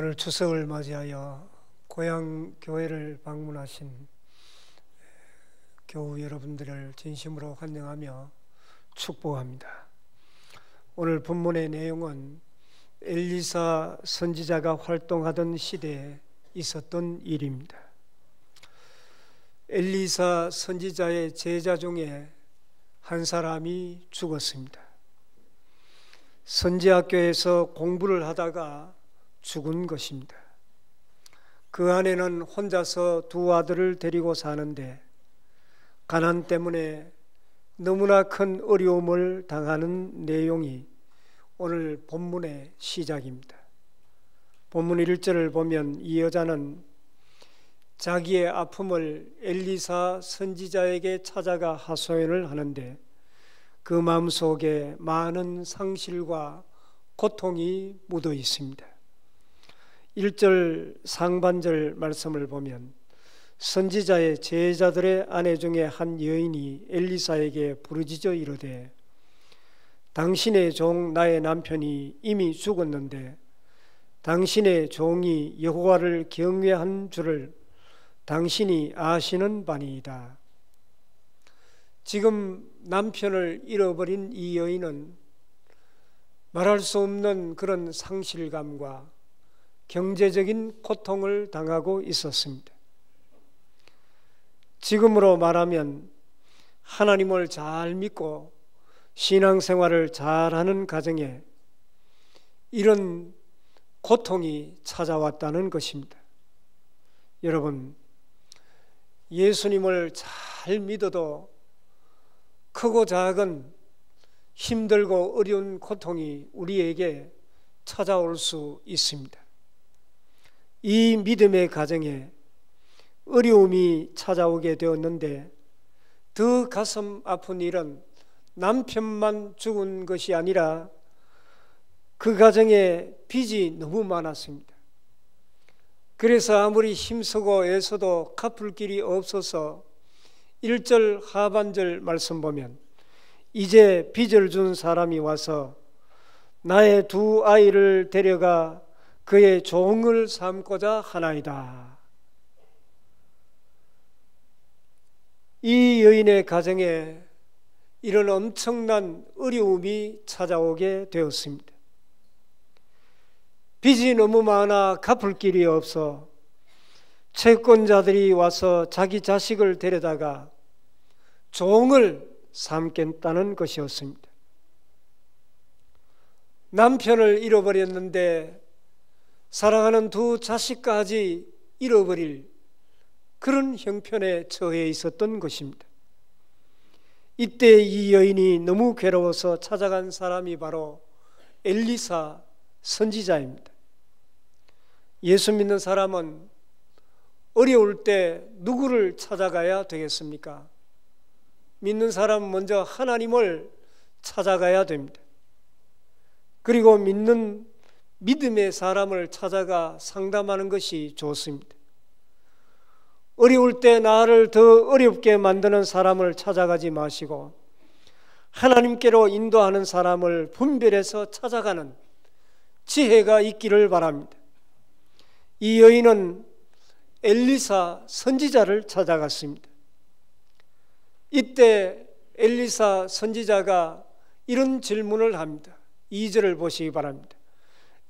오늘 추석을 맞이하여 고향 교회를 방문하신 교우 여러분들을 진심으로 환영하며 축복합니다. 오늘 본문의 내용은 엘리사 선지자가 활동하던 시대에 있었던 일입니다. 엘리사 선지자의 제자 중에 한 사람이 죽었습니다. 선지학교에서 공부를 하다가 죽은 것입니다. 그 아내는 혼자서 두 아들을 데리고 사는데 가난 때문에 너무나 큰 어려움을 당하는 내용이 오늘 본문의 시작입니다. 본문 1절을 보면 이 여자는 자기의 아픔을 엘리사 선지자에게 찾아가 하소연을 하는데 그 마음속에 많은 상실과 고통이 묻어 있습니다. 1절 상반절 말씀을 보면 선지자의 제자들의 아내 중에 한 여인이 엘리사에게 부르짖어 이르되 당신의 종 나의 남편이 이미 죽었는데 당신의 종이 여호와를 경외한 줄을 당신이 아시는 바니이다. 지금 남편을 잃어버린 이 여인은 말할 수 없는 그런 상실감과 경제적인 고통을 당하고 있었습니다. 지금으로 말하면 하나님을 잘 믿고 신앙생활을 잘하는 가정에 이런 고통이 찾아왔다는 것입니다. 여러분, 예수님을 잘 믿어도 크고 작은 힘들고 어려운 고통이 우리에게 찾아올 수 있습니다. 이 믿음의 가정에 어려움이 찾아오게 되었는데 더 가슴 아픈 일은 남편만 죽은 것이 아니라 그 가정에 빚이 너무 많았습니다. 그래서 아무리 힘쓰고 애써도 갚을 길이 없어서 1절 하반절 말씀 보면 이제 빚을 준 사람이 와서 나의 두 아이를 데려가 그의 종을 삼고자 하나이다. 이 여인의 가정에 이런 엄청난 어려움이 찾아오게 되었습니다. 빚이 너무 많아 갚을 길이 없어 채권자들이 와서 자기 자식을 데려다가 종을 삼겠다는 것이었습니다. 남편을 잃어버렸는데 사랑하는 두 자식까지 잃어버릴 그런 형편에 처해 있었던 것입니다. 이때 이 여인이 너무 괴로워서 찾아간 사람이 바로 엘리사 선지자입니다. 예수 믿는 사람은 어려울 때 누구를 찾아가야 되겠습니까? 믿는 사람은 먼저 하나님을 찾아가야 됩니다. 그리고 믿는 믿음의 사람을 찾아가 상담하는 것이 좋습니다. 어려울 때 나를 더 어렵게 만드는 사람을 찾아가지 마시고 하나님께로 인도하는 사람을 분별해서 찾아가는 지혜가 있기를 바랍니다. 이 여인은 엘리사 선지자를 찾아갔습니다. 이때 엘리사 선지자가 이런 질문을 합니다. 2절을 보시기 바랍니다.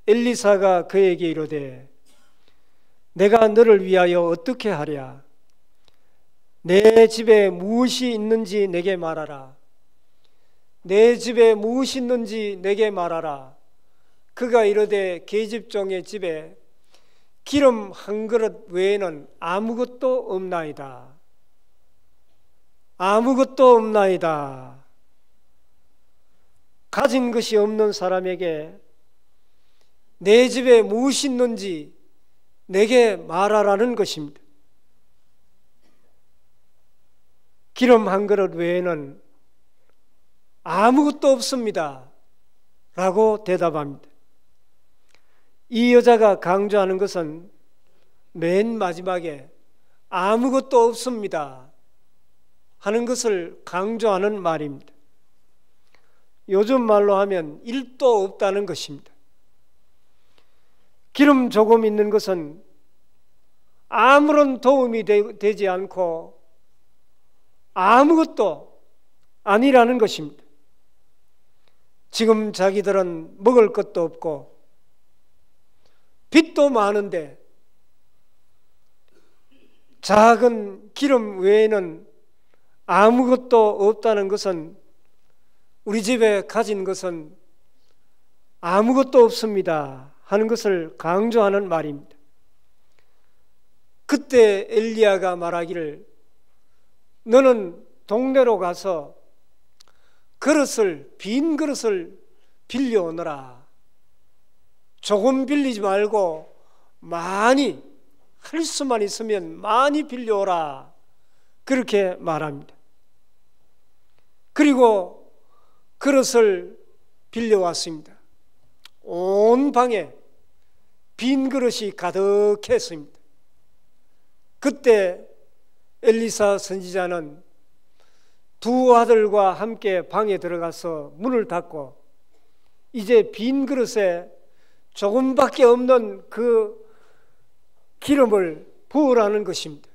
엘리사가 그에게 이르되 내가 너를 위하여 어떻게 하랴? 내 집에 무엇이 있는지 내게 말하라. 내 집에 무엇이 있는지 내게 말하라. 그가 이르되 계집종의 집에 기름 한 그릇 외에는 아무것도 없나이다. 아무것도 없나이다. 가진 것이 없는 사람에게 내 집에 무엇이 있는지 내게 말하라는 것입니다. 기름 한 그릇 외에는 아무것도 없습니다. 라고 대답합니다. 이 여자가 강조하는 것은 맨 마지막에 아무것도 없습니다 하는 것을 강조하는 말입니다. 요즘 말로 하면 1도 없다는 것입니다. 기름 조금 있는 것은 아무런 도움이 되지 않고 아무것도 아니라는 것입니다. 지금 자기들은 먹을 것도 없고 빚도 많은데 작은 기름 외에는 아무것도 없다는 것은, 우리 집에 가진 것은 아무것도 없습니다 하는 것을 강조하는 말입니다. 그때 엘리야가 말하기를, 너는 동네로 가서 빈 그릇을 빌려오너라. 조금 빌리지 말고 많이, 할 수만 있으면 많이 빌려오라. 그렇게 말합니다. 그리고 그릇을 빌려왔습니다. 온 방에 빈 그릇이 가득했습니다. 그때 엘리사 선지자는 두 아들과 함께 방에 들어가서 문을 닫고 이제 빈 그릇에 조금밖에 없는 그 기름을 부으라는 것입니다.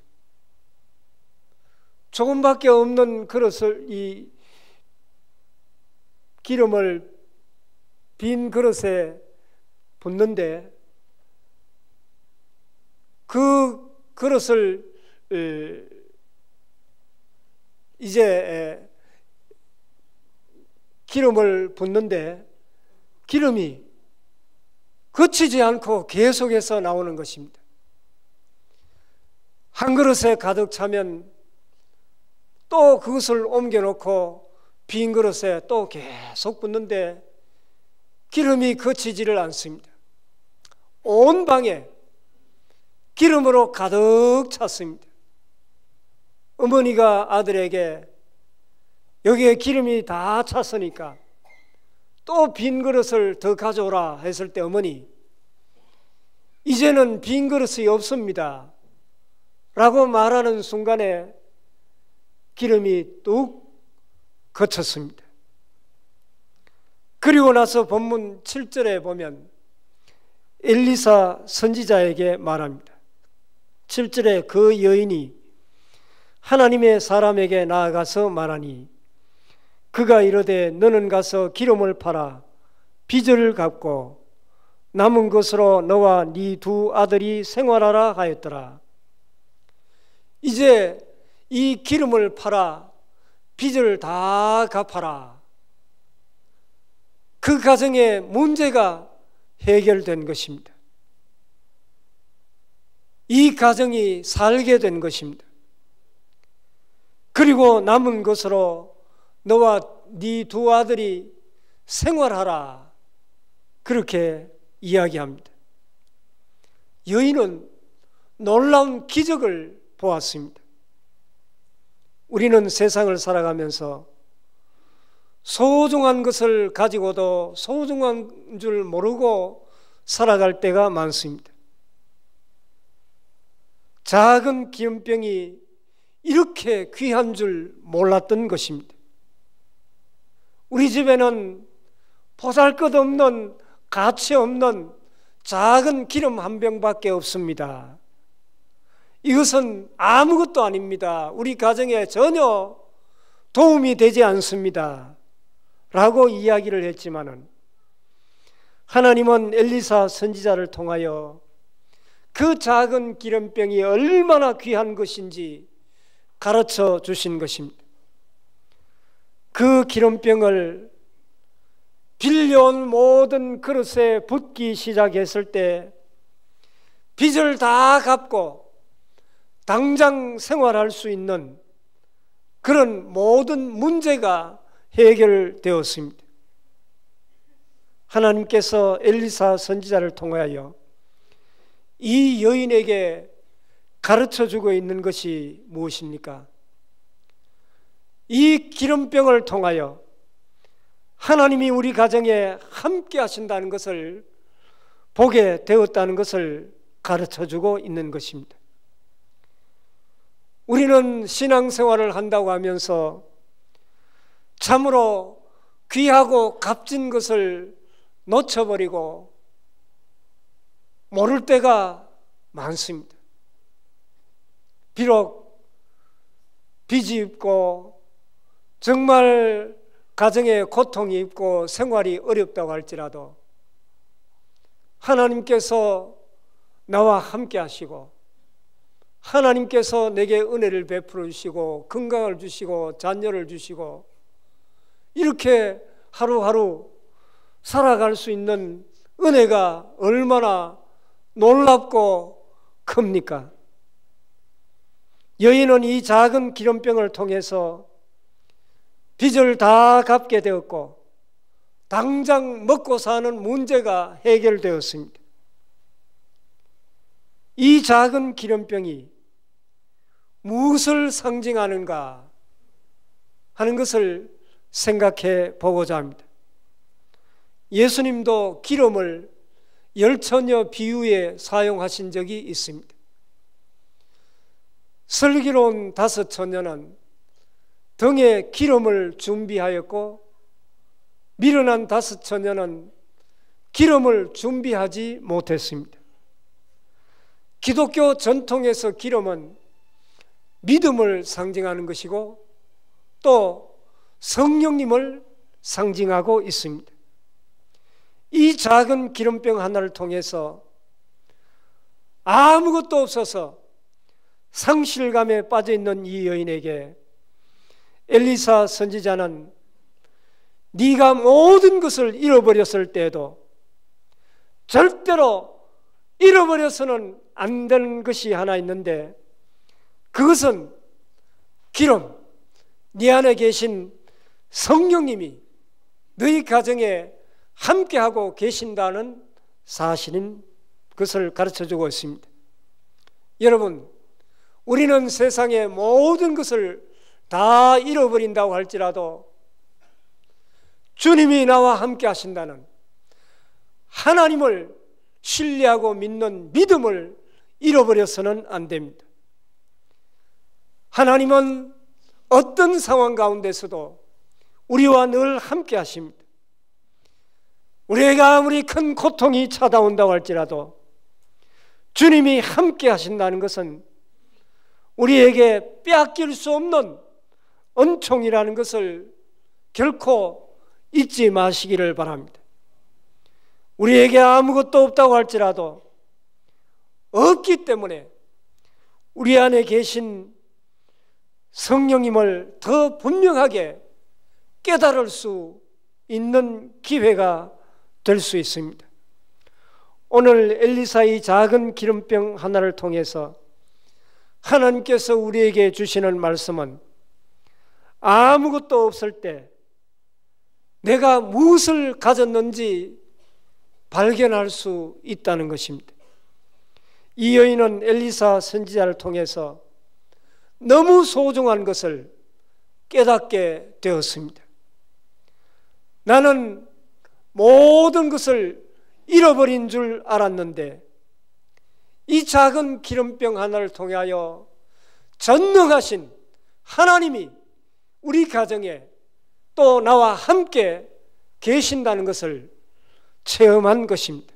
조금밖에 없는 그릇을, 이 기름을 빈 그릇에 붓는데, 그 그릇을 이제 기름을 붓는데 기름이 거치지 않고 계속해서 나오는 것입니다. 한 그릇에 가득 차면 또 그것을 옮겨놓고 빈 그릇에 또 계속 붓는데 기름이 거치지를 않습니다. 온 방에 기름으로 가득 찼습니다. 어머니가 아들에게 여기에 기름이 다 찼으니까 또 빈 그릇을 더 가져오라 했을 때, 어머니, 이제는 빈 그릇이 없습니다 라고 말하는 순간에 기름이 뚝 거쳤습니다. 그리고 나서 본문 7절에 보면 엘리사 선지자에게 말합니다. 7절에 그 여인이 하나님의 사람에게 나아가서 말하니, 그가 이르되 너는 가서 기름을 팔아 빚을 갚고 남은 것으로 너와 네 두 아들이 생활하라 하였더라. 이제 이 기름을 팔아 빚을 다 갚아라. 그 가정의 문제가 해결된 것입니다. 이 가정이 살게 된 것입니다. 그리고 남은 것으로 너와 네 두 아들이 생활하라. 그렇게 이야기합니다. 여인은 놀라운 기적을 보았습니다. 우리는 세상을 살아가면서 소중한 것을 가지고도 소중한 줄 모르고 살아갈 때가 많습니다. 작은 기름병이 이렇게 귀한 줄 몰랐던 것입니다. 우리 집에는 보잘것없는, 가치 없는 작은 기름 한 병밖에 없습니다. 이것은 아무것도 아닙니다. 우리 가정에 전혀 도움이 되지 않습니다 라고 이야기를 했지만은, 하나님은 엘리사 선지자를 통하여 그 작은 기름병이 얼마나 귀한 것인지 가르쳐 주신 것입니다. 그 기름병을 빌려온 모든 그릇에 붓기 시작했을 때 빚을 다 갚고 당장 생활할 수 있는 그런 모든 문제가 해결되었습니다. 하나님께서 엘리사 선지자를 통하여 이 여인에게 가르쳐주고 있는 것이 무엇입니까? 이 기름병을 통하여 하나님이 우리 가정에 함께 하신다는 것을 보게 되었다는 것을 가르쳐주고 있는 것입니다. 우리는 신앙생활을 한다고 하면서 참으로 귀하고 값진 것을 놓쳐버리고 모를 때가 많습니다. 비록 빚이 있고 정말 가정에 고통이 있고 생활이 어렵다고 할지라도 하나님께서 나와 함께 하시고 하나님께서 내게 은혜를 베풀어 주시고 건강을 주시고 자녀를 주시고 이렇게 하루하루 살아갈 수 있는 은혜가 얼마나 놀랍고 큽니까? 여인은 이 작은 기름병을 통해서 빚을 다 갚게 되었고 당장 먹고 사는 문제가 해결되었습니다. 이 작은 기름병이 무엇을 상징하는가 하는 것을 생각해 보고자 합니다. 예수님도 기름을 열처녀 비유에 사용하신 적이 있습니다. 슬기로운 5 처녀는 등에 기름을 준비하였고 미련한 5 처녀는 기름을 준비하지 못했습니다. 기독교 전통에서 기름은 믿음을 상징하는 것이고 또 성령님을 상징하고 있습니다. 이 작은 기름병 하나를 통해서 아무것도 없어서 상실감에 빠져있는 이 여인에게 엘리사 선지자는 네가 모든 것을 잃어버렸을 때에도 절대로 잃어버려서는 안 되는 것이 하나 있는데 그것은 기름, 네 안에 계신 성령님이 너희 가정에 함께하고 계신다는 사실인 것을 가르쳐주고 있습니다. 여러분, 우리는 세상의 모든 것을 다 잃어버린다고 할지라도 주님이 나와 함께 하신다는 하나님을 신뢰하고 믿는 믿음을 잃어버려서는 안 됩니다. 하나님은 어떤 상황 가운데서도 우리와 늘 함께 하십니다. 우리가 아무리 큰 고통이 찾아온다고 할지라도 주님이 함께 하신다는 것은 우리에게 빼앗길 수 없는 은총이라는 것을 결코 잊지 마시기를 바랍니다. 우리에게 아무것도 없다고 할지라도 없기 때문에 우리 안에 계신 성령님을 더 분명하게 깨달을 수 있는 기회가 될 수 있습니다. 오늘 엘리사의 작은 기름병 하나를 통해서 하나님께서 우리에게 주시는 말씀은 아무것도 없을 때 내가 무엇을 가졌는지 발견할 수 있다는 것입니다. 이 여인은 엘리사 선지자를 통해서 너무 소중한 것을 깨닫게 되었습니다. 나는 모든 것을 잃어버린 줄 알았는데 이 작은 기름병 하나를 통하여 전능하신 하나님이 우리 가정에 또 나와 함께 계신다는 것을 체험한 것입니다.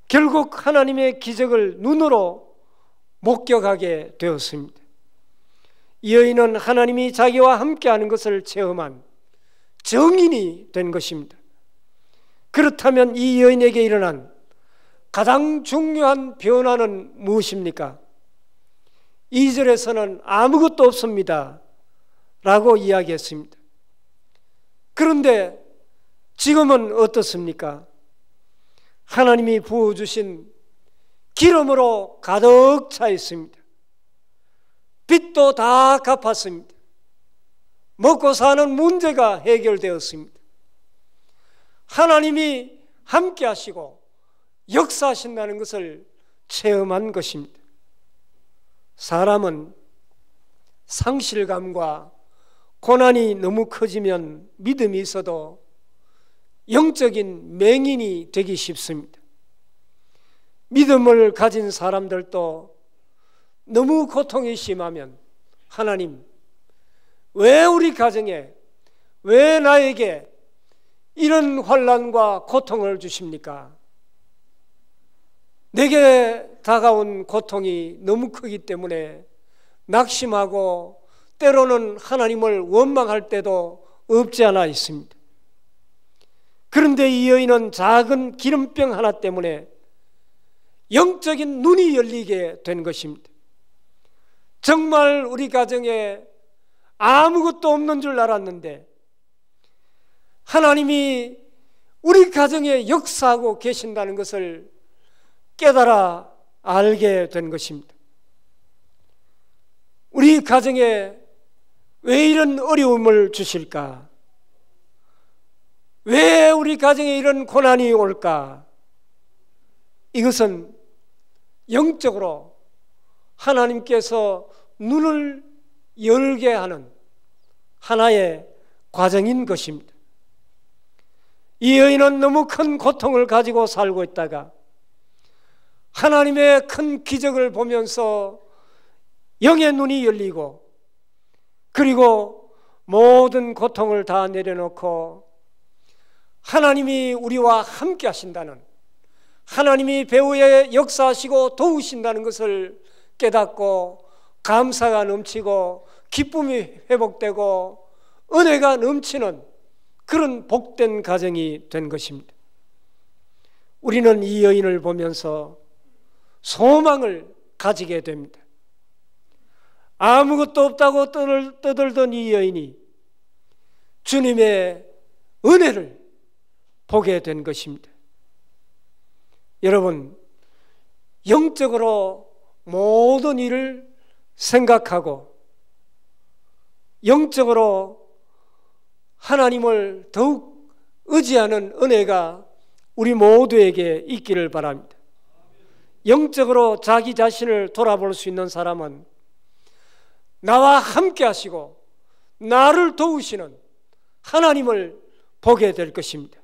결국 하나님의 기적을 눈으로 목격하게 되었습니다. 이 여인은 하나님이 자기와 함께하는 것을 체험한 증인이 된 것입니다. 그렇다면 이 여인에게 일어난 가장 중요한 변화는 무엇입니까? 2절에서는 아무것도 없습니다 라고 이야기했습니다. 그런데 지금은 어떻습니까? 하나님이 부어주신 기름으로 가득 차 있습니다. 빚도 다 갚았습니다. 먹고 사는 문제가 해결되었습니다. 하나님이 함께 하시고 역사하신다는 것을 체험한 것입니다. 사람은 상실감과 고난이 너무 커지면 믿음이 있어도 영적인 맹인이 되기 쉽습니다. 믿음을 가진 사람들도 너무 고통이 심하면 하나님, 왜 우리 가정에, 왜 나에게 이런 환난과 고통을 주십니까? 내게 다가온 고통이 너무 크기 때문에 낙심하고 때로는 하나님을 원망할 때도 없지 않아 있습니다. 그런데 이 여인은 작은 기름병 하나 때문에 영적인 눈이 열리게 된 것입니다. 정말 우리 가정에 아무것도 없는 줄 알았는데 하나님이 우리 가정에 역사하고 계신다는 것을 깨달아 알게 된 것입니다. 우리 가정에 왜 이런 어려움을 주실까? 왜 우리 가정에 이런 고난이 올까? 이것은 영적으로 하나님께서 눈을 열게 하는 하나의 과정인 것입니다. 이 여인은 너무 큰 고통을 가지고 살고 있다가 하나님의 큰 기적을 보면서 영의 눈이 열리고 그리고 모든 고통을 다 내려놓고 하나님이 우리와 함께 하신다는, 하나님이 배후에 역사하시고 도우신다는 것을 깨닫고 감사가 넘치고 기쁨이 회복되고 은혜가 넘치는 그런 복된 가정이 된 것입니다. 우리는 이 여인을 보면서 소망을 가지게 됩니다. 아무것도 없다고 떠들던 이 여인이 주님의 은혜를 보게 된 것입니다. 여러분, 영적으로 모든 일을 생각하고 영적으로 하나님을 더욱 의지하는 은혜가 우리 모두에게 있기를 바랍니다. 영적으로 자기 자신을 돌아볼 수 있는 사람은 나와 함께 하시고 나를 도우시는 하나님을 보게 될 것입니다.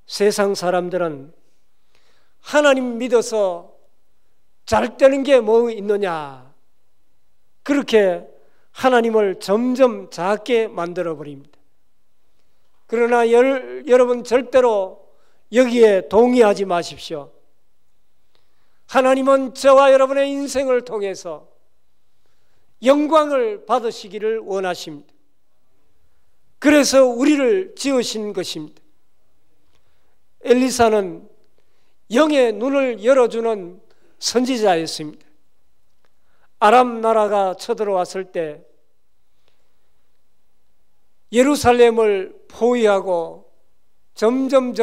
세상 사람들은 하나님 믿어서 잘 되는 게 뭐 있느냐, 그렇게 하나님을 점점 작게 만들어 버립니다. 그러나 여러분 절대로 여기에 동의하지 마십시오. 하나님은 저와 여러분의 인생을 통해서 영광을 받으시기를 원하십니다. 그래서 우리를 지으신 것입니다. 엘리사는 영의 눈을 열어주는 선지자였습니다. 아람 나라가 쳐들어왔을 때 예루살렘을 포위하고 점점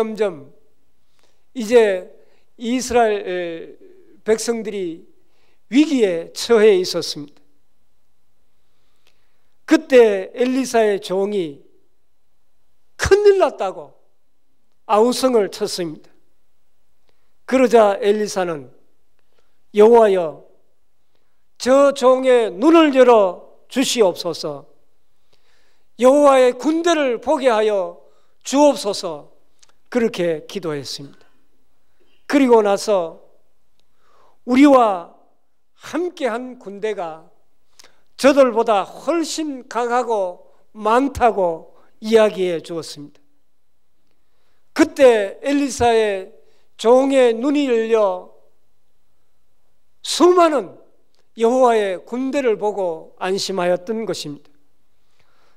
이제 이스라엘 백성들이 위기에 처해 있었습니다. 그때 엘리사의 종이 큰일 났다고 아우성을 쳤습니다. 그러자 엘리사는 여호와여, 저 종의 눈을 열어 주시옵소서, 여호와의 군대를 보게 하여 주옵소서, 그렇게 기도했습니다. 그리고 나서 우리와 함께한 군대가 저들보다 훨씬 강하고 많다고 이야기해 주었습니다. 그때 엘리사의 종의 눈이 열려 수많은 여호와의 군대를 보고 안심하였던 것입니다.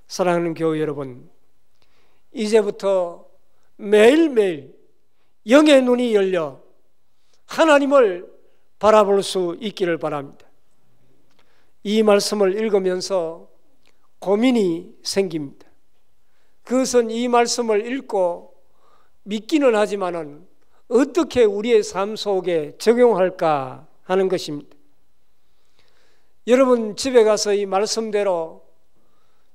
사랑하는 교회 여러분, 이제부터 매일매일 영의 눈이 열려 하나님을 바라볼 수 있기를 바랍니다. 이 말씀을 읽으면서 고민이 생깁니다. 그것은 이 말씀을 읽고 믿기는 하지만은 어떻게 우리의 삶 속에 적용할까 하는 것입니다. 여러분 집에 가서 이 말씀대로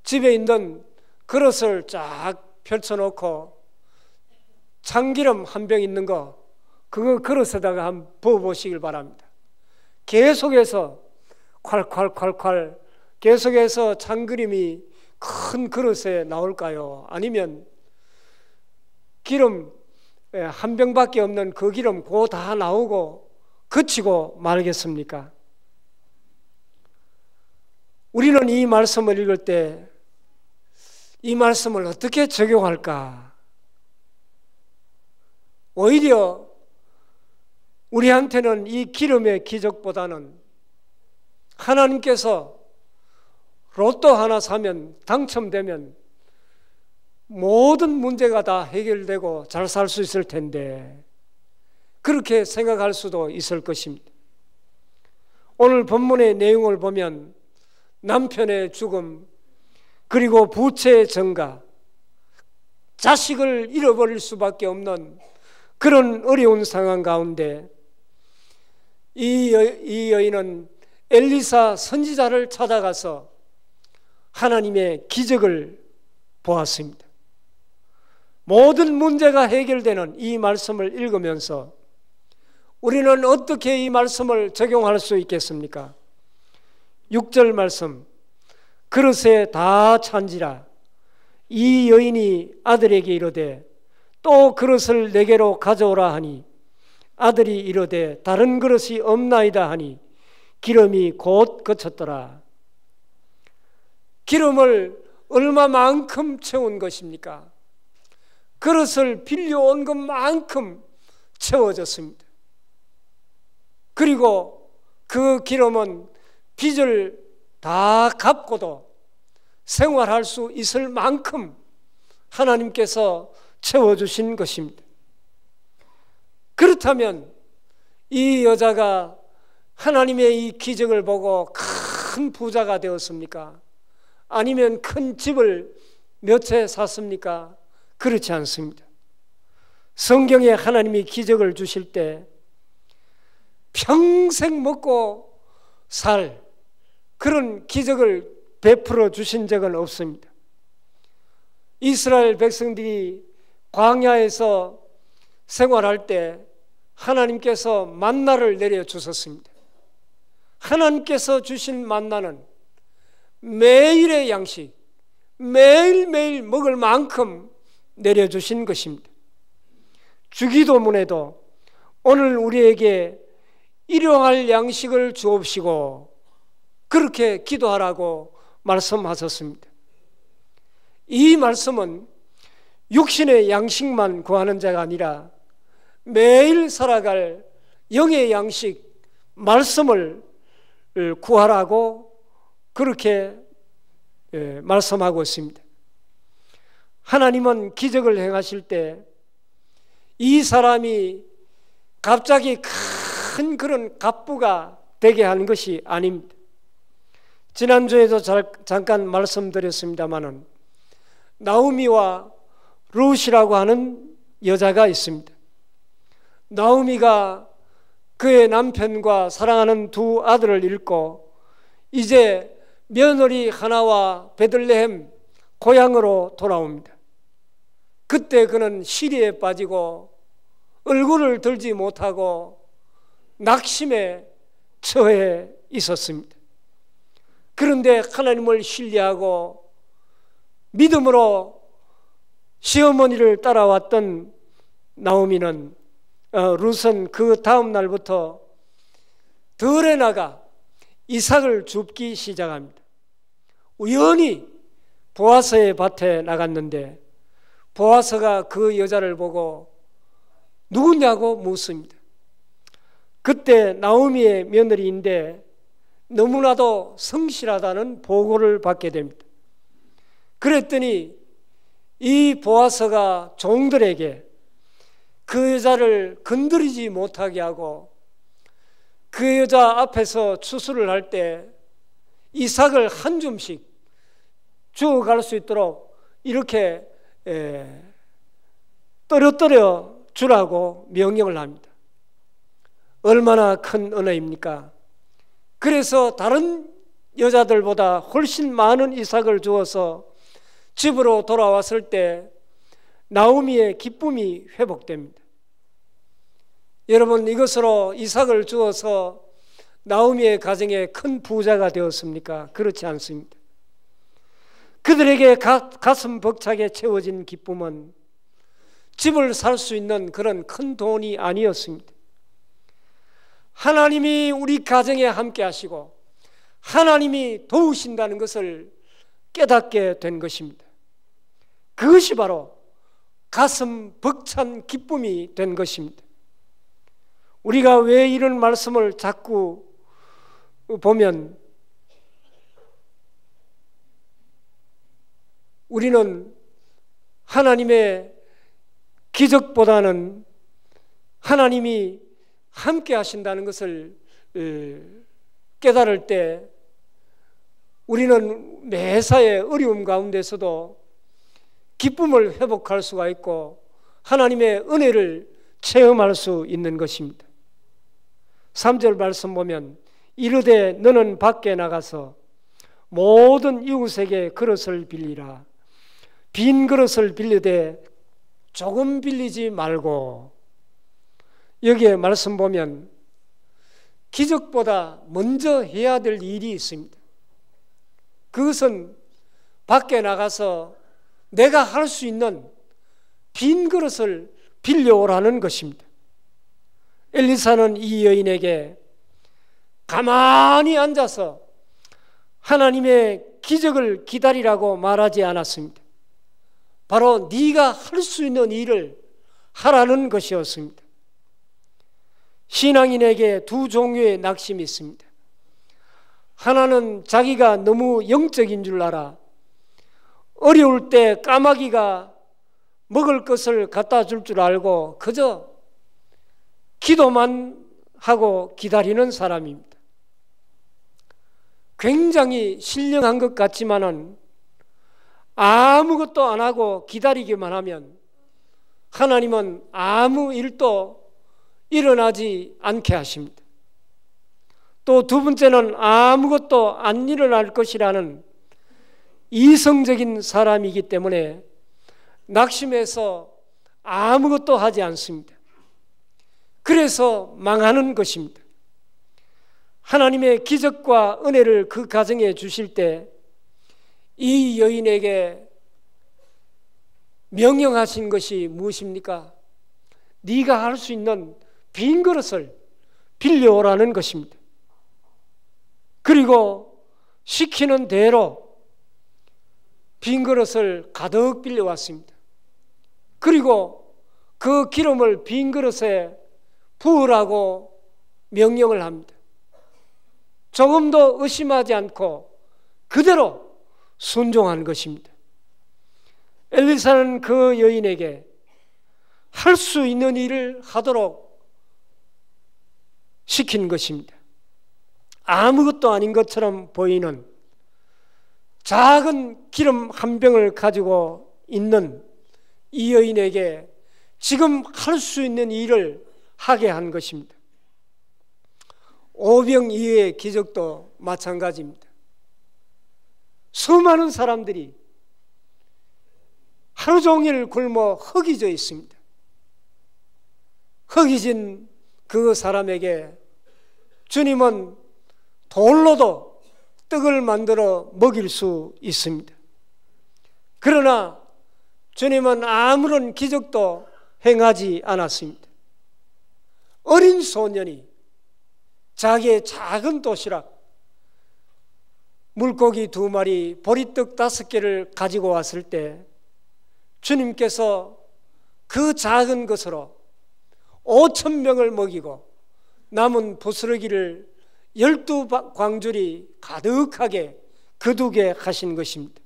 집에 있는 그릇을 쫙 펼쳐놓고 참기름 한 병 있는 거, 그거 그릇에다가 한번 부어보시길 바랍니다. 계속해서 콸콸콸콸 계속해서 참기름이 큰 그릇에 나올까요? 아니면 기름 한 병밖에 없는 그 기름 그거 다 나오고 그치고 말겠습니까? 우리는 이 말씀을 읽을 때 이 말씀을 어떻게 적용할까? 오히려 우리한테는 이 기름의 기적보다는 하나님께서 로또 하나 사면 당첨되면 모든 문제가 다 해결되고 잘 살 수 있을 텐데 그렇게 생각할 수도 있을 것입니다. 오늘 본문의 내용을 보면 남편의 죽음, 그리고 부채의 증가, 자식을 잃어버릴 수밖에 없는 그런 어려운 상황 가운데 이 여인은 엘리사 선지자를 찾아가서 하나님의 기적을 보았습니다. 모든 문제가 해결되는 이 말씀을 읽으면서 우리는 어떻게 이 말씀을 적용할 수 있겠습니까? 6절 말씀, 그릇에 다 찬지라 이 여인이 아들에게 이르되 또 그릇을 내게로 가져오라 하니 아들이 이르되 다른 그릇이 없나이다 하니 기름이 곧 그쳤더라. 기름을 얼마만큼 채운 것입니까? 그릇을 빌려온 것만큼 채워졌습니다. 그리고 그 기름은 빚을 다 갚고도 생활할 수 있을 만큼 하나님께서 채워주신 것입니다. 그렇다면 이 여자가 하나님의 이 기적을 보고 큰 부자가 되었습니까? 아니면 큰 집을 몇 채 샀습니까? 그렇지 않습니다. 성경에 하나님이 기적을 주실 때 평생 먹고 살 그런 기적을 베풀어 주신 적은 없습니다. 이스라엘 백성들이 광야에서 생활할 때 하나님께서 만나를 내려주셨습니다. 하나님께서 주신 만나는 매일의 양식, 매일매일 먹을 만큼 내려주신 것입니다. 주기도문에도 오늘 우리에게 일용할 양식을 주옵시고 그렇게 기도하라고 말씀하셨습니다. 이 말씀은 육신의 양식만 구하는 자가 아니라 매일 살아갈 영의 양식, 말씀을 구하라고 그렇게 말씀하고 있습니다. 하나님은 기적을 행하실 때 이 사람이 갑자기 큰 그런 갑부가 되게 하는 것이 아닙니다. 지난주에도 잠깐 말씀드렸습니다마는 나오미와 룻이라고 하는 여자가 있습니다. 나오미가 그의 남편과 사랑하는 두 아들을 잃고 이제 며느리 하나와 베들레헴 고향으로 돌아옵니다. 그때 그는 시리에 빠지고 얼굴을 들지 못하고 낙심에 처해 있었습니다. 그런데 하나님을 신뢰하고 믿음으로 시어머니를 따라왔던 나오미는 룻은 그 다음 날부터 들에 나가 이삭을 줍기 시작합니다. 우연히 보아스의 밭에 나갔는데 보아스가 그 여자를 보고 누구냐고 묻습니다. 그때 나오미의 며느리인데 너무나도 성실하다는 보고를 받게 됩니다. 그랬더니 이 보아스가 종들에게 그 여자를 건드리지 못하게 하고 그 여자 앞에서 추수를 할 때 이삭을 한 줌씩 주어갈 수 있도록 이렇게 떨어뜨려 주라고 명령을 합니다. 얼마나 큰 은혜입니까? 그래서 다른 여자들보다 훨씬 많은 이삭을 주어서 집으로 돌아왔을 때 나오미의 기쁨이 회복됩니다. 여러분, 이것으로 이삭을 주어서 나오미의 가정에 큰 부자가 되었습니까? 그렇지 않습니다. 그들에게 가슴 벅차게 채워진 기쁨은 집을 살 수 있는 그런 큰 돈이 아니었습니다. 하나님이 우리 가정에 함께 하시고 하나님이 도우신다는 것을 깨닫게 된 것입니다. 그것이 바로 가슴 벅찬 기쁨이 된 것입니다. 우리가 왜 이런 말씀을 자꾸 보면 우리는 하나님의 기적보다는 하나님이 함께 하신다는 것을 깨달을 때 우리는 매사의 어려움 가운데서도 기쁨을 회복할 수가 있고 하나님의 은혜를 체험할 수 있는 것입니다. 3절 말씀 보면 이르되 너는 밖에 나가서 모든 이웃에게 그릇을 빌리라. 빈 그릇을 빌리되 조금 빌리지 말고. 여기에 말씀 보면 기적보다 먼저 해야 될 일이 있습니다. 그것은 밖에 나가서 내가 할 수 있는 빈 그릇을 빌려오라는 것입니다. 엘리사는 이 여인에게 가만히 앉아서 하나님의 기적을 기다리라고 말하지 않았습니다. 바로 네가 할 수 있는 일을 하라는 것이었습니다. 신앙인에게 두 종류의 낙심이 있습니다. 하나는 자기가 너무 영적인 줄 알아 어려울 때 까마귀가 먹을 것을 갖다 줄 줄 알고 그저 기도만 하고 기다리는 사람입니다. 굉장히 신령한 것 같지만은 아무것도 안 하고 기다리기만 하면 하나님은 아무 일도 일어나지 않게 하십니다. 또 두 번째는 아무것도 안 일어날 것이라는 이성적인 사람이기 때문에 낙심해서 아무것도 하지 않습니다. 그래서 망하는 것입니다. 하나님의 기적과 은혜를 그 가정에 주실 때 이 여인에게 명령하신 것이 무엇입니까? 네가 할 수 있는 빈 그릇을 빌려오라는 것입니다. 그리고 시키는 대로 빈 그릇을 가득 빌려왔습니다. 그리고 그 기름을 빈 그릇에 부으라고 명령을 합니다. 조금도 의심하지 않고 그대로 순종한 것입니다. 엘리사는 그 여인에게 할 수 있는 일을 하도록 시킨 것입니다. 아무것도 아닌 것처럼 보이는 작은 기름 한 병을 가지고 있는 이 여인에게 지금 할 수 있는 일을 하게 한 것입니다. 오병 이어의 기적도 마찬가지입니다. 수많은 사람들이 하루 종일 굶어 허기져 있습니다. 허기진 그 사람에게 주님은 돌로도 떡을 만들어 먹일 수 있습니다. 그러나 주님은 아무런 기적도 행하지 않았습니다. 어린 소년이 자기의 작은 도시락 물고기 2마리, 보리떡 5개를 가지고 왔을 때 주님께서 그 작은 것으로 5,000명을 먹이고 남은 부스러기를 12광줄이 가득하게 거두게 하신 것입니다.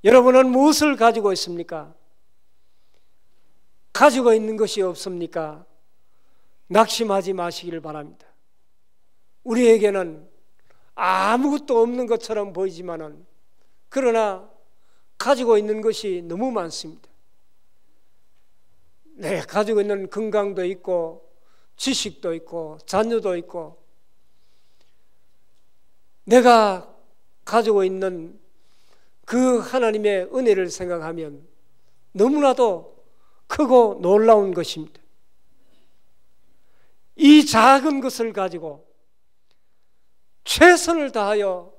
여러분은 무엇을 가지고 있습니까? 가지고 있는 것이 없습니까? 낙심하지 마시기를 바랍니다. 우리에게는 아무것도 없는 것처럼 보이지만은 그러나 가지고 있는 것이 너무 많습니다. 내가 가지고 있는 건강도 있고 지식도 있고 자녀도 있고 내가 가지고 있는 그 하나님의 은혜를 생각하면 너무나도 크고 놀라운 것입니다. 이 작은 것을 가지고 최선을 다하여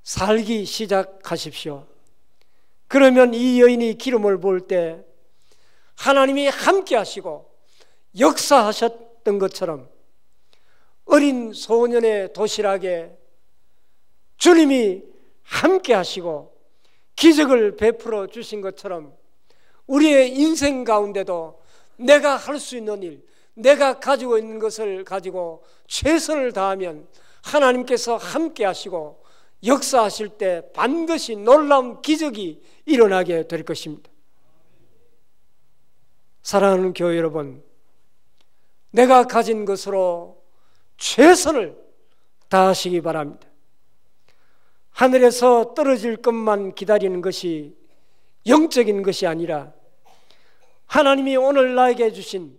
살기 시작하십시오. 그러면 이 여인이 기름을 부을 때 하나님이 함께 하시고 역사하셨던 것처럼 어린 소년의 도시락에 주님이 함께 하시고 기적을 베풀어 주신 것처럼 우리의 인생 가운데도 내가 할 수 있는 일, 내가 가지고 있는 것을 가지고 최선을 다하면 하나님께서 함께 하시고 역사하실 때 반드시 놀라운 기적이 일어나게 될 것입니다. 사랑하는 교회 여러분, 내가 가진 것으로 최선을 다하시기 바랍니다. 하늘에서 떨어질 것만 기다리는 것이 영적인 것이 아니라 하나님이 오늘 나에게 주신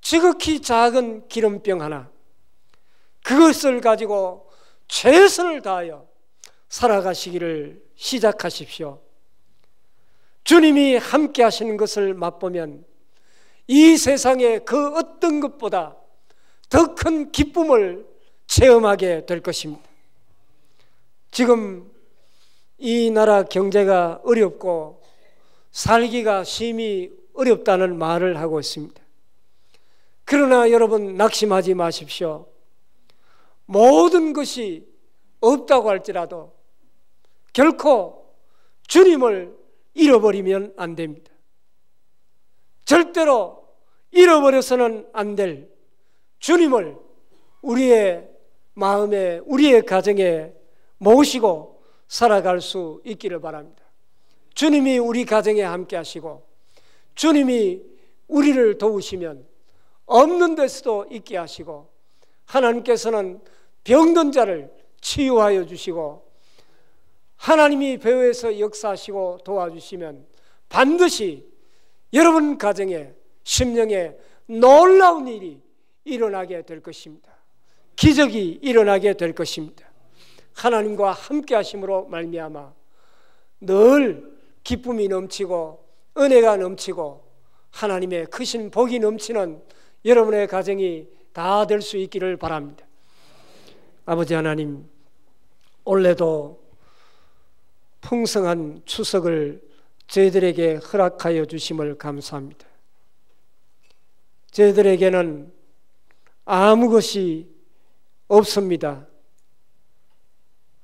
지극히 작은 기름병 하나, 그것을 가지고 최선을 다하여 살아가시기를 시작하십시오. 주님이 함께 하시는 것을 맛보면 이 세상의 그 어떤 것보다 더 큰 기쁨을 체험하게 될 것입니다. 지금 이 나라 경제가 어렵고 살기가 심히 어렵다는 말을 하고 있습니다. 그러나 여러분, 낙심하지 마십시오. 모든 것이 없다고 할지라도 결코 주님을 잃어버리면 안 됩니다. 절대로 잃어버려서는 안 될 주님을 우리의 마음에, 우리의 가정에 모시고 살아갈 수 있기를 바랍니다. 주님이 우리 가정에 함께 하시고 주님이 우리를 도우시면 없는 데서도 있게 하시고, 하나님께서는 병든 자를 치유하여 주시고, 하나님이 배후에서 역사하시고 도와주시면 반드시 여러분 가정에, 심령에 놀라운 일이 일어나게 될 것입니다. 기적이 일어나게 될 것입니다. 하나님과 함께 하심으로 말미암아 늘 기쁨이 넘치고 은혜가 넘치고 하나님의 크신 복이 넘치는 여러분의 가정이 다 될 수 있기를 바랍니다. 아버지 하나님, 올해도 풍성한 추석을 저희들에게 허락하여 주심을 감사합니다. 저희들에게는 아무 것이 없습니다.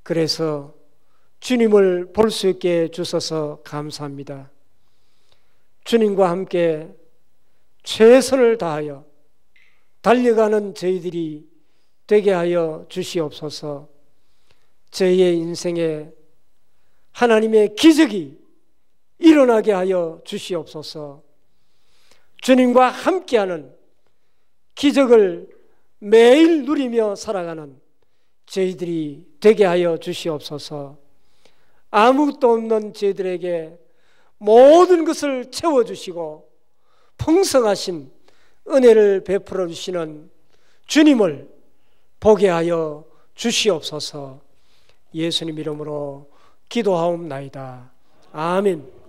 그래서 주님을 볼 수 있게 해주셔서 감사합니다. 주님과 함께 최선을 다하여 달려가는 저희들이 되게 하여 주시옵소서. 저희의 인생에 하나님의 기적이 일어나게 하여 주시옵소서. 주님과 함께하는 기적을 매일 누리며 살아가는 저희들이 되게 하여 주시옵소서. 아무것도 없는 저희들에게 모든 것을 채워주시고 풍성하신 은혜를 베풀어 주시는 주님을 보게 하여 주시옵소서. 예수님 이름으로 기도하옵나이다. 아멘.